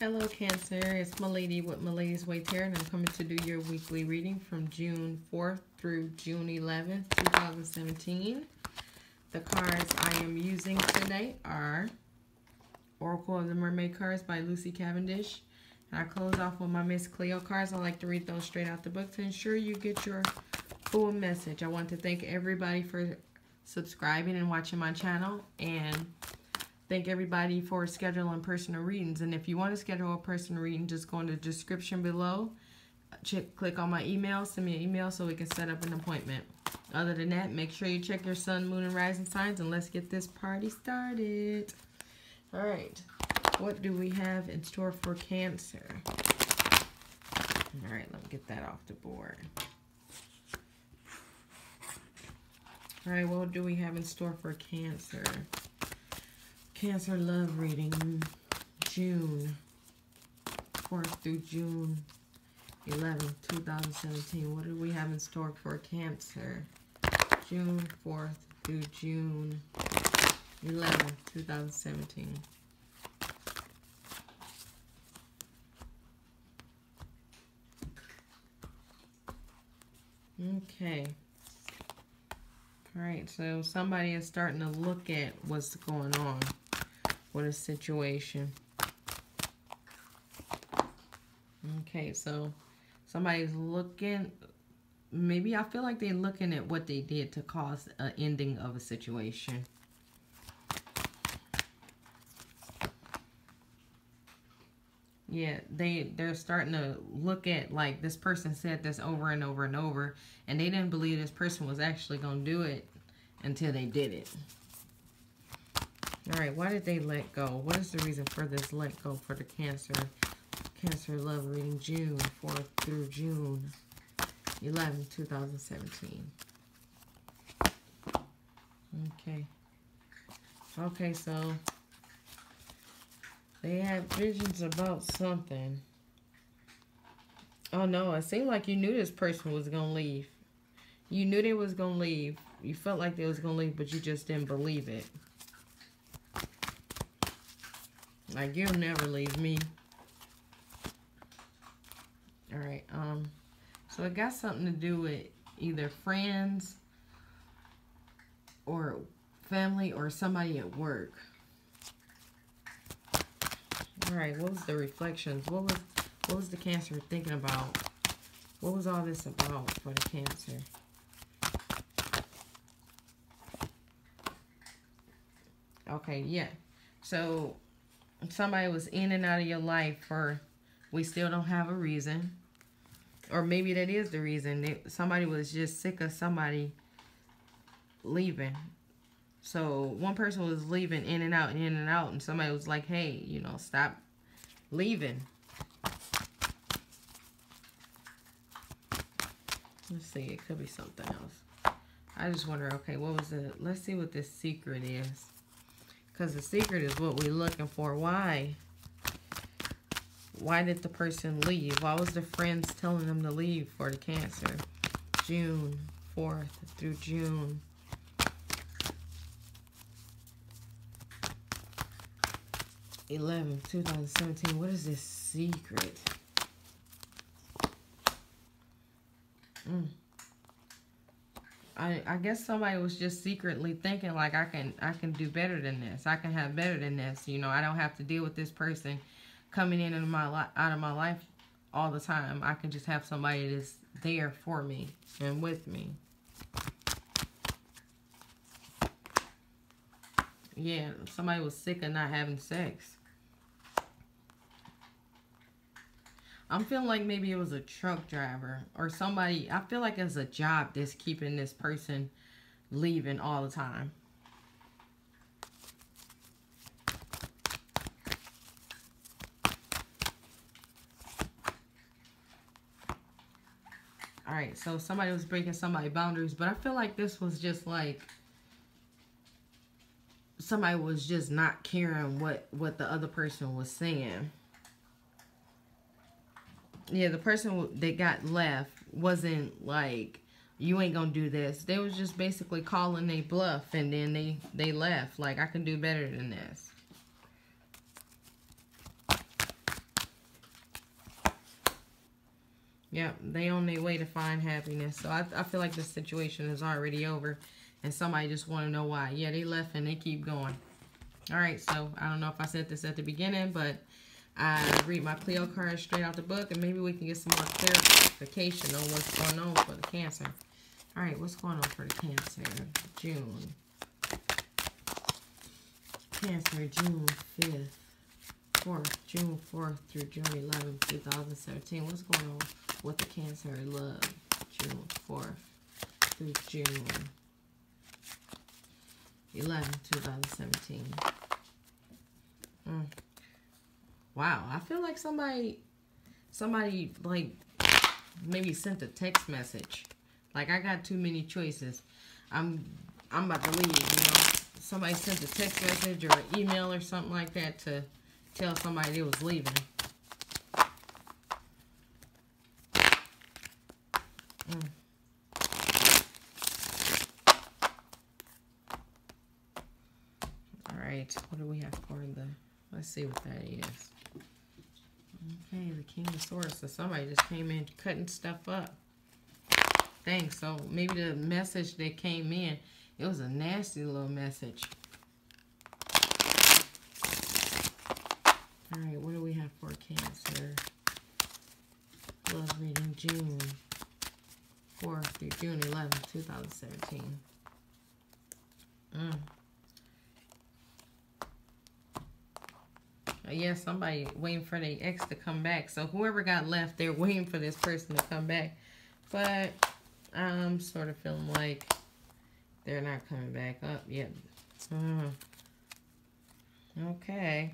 Hello Cancer, it's Malady with Malady's Way Tarot, and I'm coming to do your weekly reading from June 4th through June 11th, 2017. The cards I am using today are Oracle of the Mermaid cards by Lucy Cavendish. And I close off with my Miss Cleo cards. I like to read those straight out the book to ensure you get your full message. I want to thank everybody for subscribing and watching my channel, and thank everybody for scheduling personal readings. And if you want to schedule a personal reading, just go in the description below. Click on my email, send me an email so we can set up an appointment. Other than that, make sure you check your sun, moon, and rising signs, and let's get this party started. All right, what do we have in store for Cancer? All right, let me get that off the board. All right, what do we have in store for Cancer? Cancer love reading, June 4th through June 11th, 2017. What do we have in store for Cancer? June 4th through June 11th, 2017. Okay. All right, so somebody is starting to look at what's going on with a situation. Okay, so somebody's looking, maybe I feel like they're looking at what they did to cause an ending of a situation. Yeah, they're starting to look at, like, this person said this over and over and over, and they didn't believe this person was actually going to do it until they did it. All right, why did they let go? What is the reason for this let go for the Cancer love reading, June 4th through June 11th, 2017? Okay, so they had visions about something. Oh no, it seemed like you knew this person was going to leave. You knew they was going to leave. You felt like they was going to leave, but you just didn't believe it. Like, you'll never leave me. Alright, so it got something to do with either friends or family or somebody at work. Alright, what was the reflections? What was the Cancer thinking about? What was all this about for the Cancer? Okay, yeah. So somebody was in and out of your life for, we still don't have a reason. Or maybe that is the reason. Somebody was just sick of somebody leaving. So one person was leaving in and out and in and out, and somebody was like, hey, you know, stop leaving. Let's see, it could be something else. I just wonder, okay, what was it? Let's see what this secret is. Because the secret is what we're looking for. Why? Why did the person leave? Why was the friends telling them to leave for the Cancer? June 4th through June 11th, 2017. What is this secret? I guess somebody was just secretly thinking, like, I can do better than this. I can have better than this. You know, I don't have to deal with this person coming in and out of my life all the time. I can just have somebody that's there for me and with me. Yeah, somebody was sick of not having sex. I'm feeling like maybe it was a truck driver or somebody. I feel like it's a job that's keeping this person leaving all the time. Alright, so somebody was breaking somebody's boundaries, but I feel like this was just like somebody was just not caring what the other person was saying. Yeah, the person that got left wasn't like, you ain't gonna do this. They was just basically calling they bluff, and then they left. Like, I can do better than this. Yep, they on their way to find happiness. So I feel like this situation is already over. And somebody just want to know why. Yeah, they left and they keep going. Alright, so I don't know if I said this at the beginning, but I read my Cleo cards straight out the book. And maybe we can get some more clarification on what's going on for the Cancer. Alright, what's going on for the Cancer? June. Cancer, June 5th. 4th, June 4th through June 11th, 2017. What's going on with the Cancer love? June 4th through June 11th, 2017. Wow, I feel like somebody like maybe sent a text message. Like I got too many choices. I'm about to leave, you know. Somebody sent a text message or an email or something like that to tell somebody they was leaving. Alright, what do we have for the... Let's see what that is. Okay, the King of Swords. So somebody just came in cutting stuff up. Thanks. So maybe the message that came in, it was a nasty little message. Alright, what do we have for Cancer? Love reading June 4th through June 11th, 2017. Yeah, somebody waiting for their ex to come back. So whoever got left, they're waiting for this person to come back. But I'm sort of feeling like they're not coming back up yet. Okay.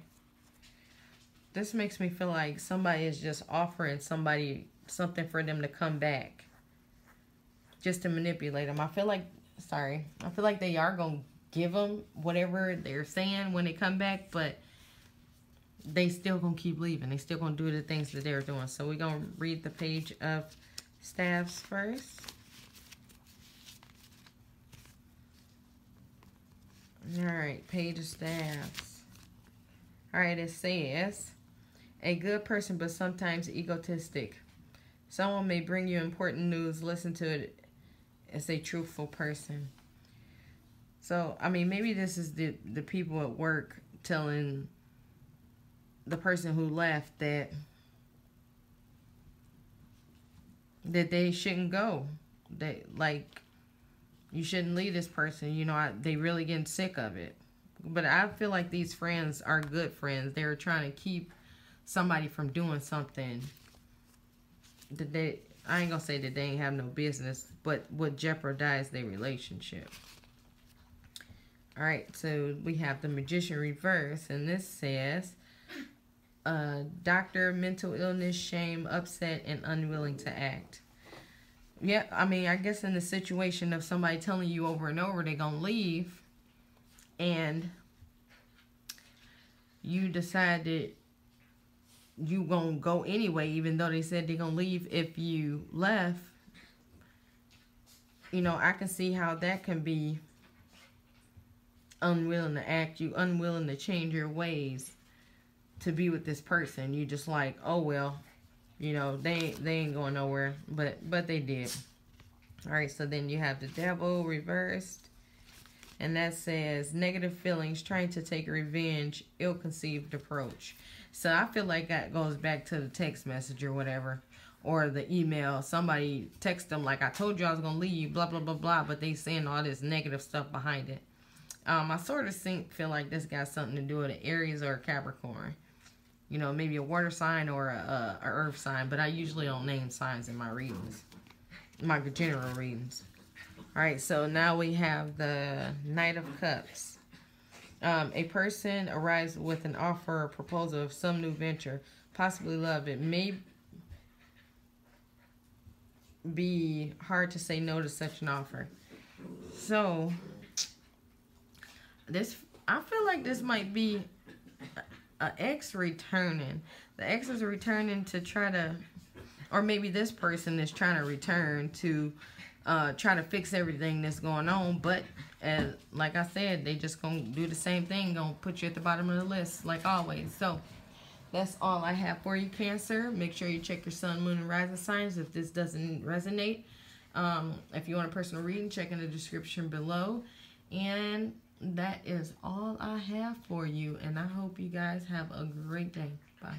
This makes me feel like somebody is just offering somebody something for them to come back. Just to manipulate them. I feel like they are going to give them whatever they're saying when they come back, but they still going to keep leaving. They still going to do the things that they're doing. So we're going to read the Page of Staffs first. Alright, Page of Staffs. Alright, it says, a good person but sometimes egotistic. Someone may bring you important news. Listen to it as a truthful person. So, I mean, maybe this is the people at work telling the person who left that they shouldn't go. That, like, you shouldn't leave this person. You know, they really getting sick of it. But I feel like these friends are good friends. They're trying to keep somebody from doing something that I ain't gonna say that they ain't have no business, but would jeopardize their relationship. Alright, so we have the Magician reverse, and this says, doctor, mental illness, shame, upset, and unwilling to act. Yeah, I mean, I guess in the situation of somebody telling you over and over they're gonna leave, and you decided you gonna go anyway, even though they said they're gonna leave if you left. You know, I can see how that can be unwilling to act. You unwilling to change your ways to be with this person. You just like, oh well, you know, they ain't going nowhere, but they did. All right, so then you have the Devil reversed, and that says negative feelings, trying to take revenge, ill-conceived approach. So I feel like that goes back to the text message or whatever, or the email. Somebody text them like, I told you I was gonna leave, blah blah blah blah, but they saying all this negative stuff behind it. I sort of feel like this got something to do with an Aries or a Capricorn. You know, maybe a water sign or a earth sign, but I usually don't name signs in my readings, my general readings. All right, so now we have the Knight of Cups. A person arrives with an offer or proposal of some new venture, possibly love. It may be hard to say no to such an offer. So I feel like this might be an ex returning. The ex is returning to try to, or maybe this person is trying to return to try to fix everything that's going on. But like I said, they just gonna do the same thing, gonna put you at the bottom of the list like always. So That's all I have for you, Cancer. Make sure you check your sun, moon, and rising signs if this doesn't resonate. If you want a personal reading, check in the description below. And that is all I have for you. And I hope you guys have a great day. Bye.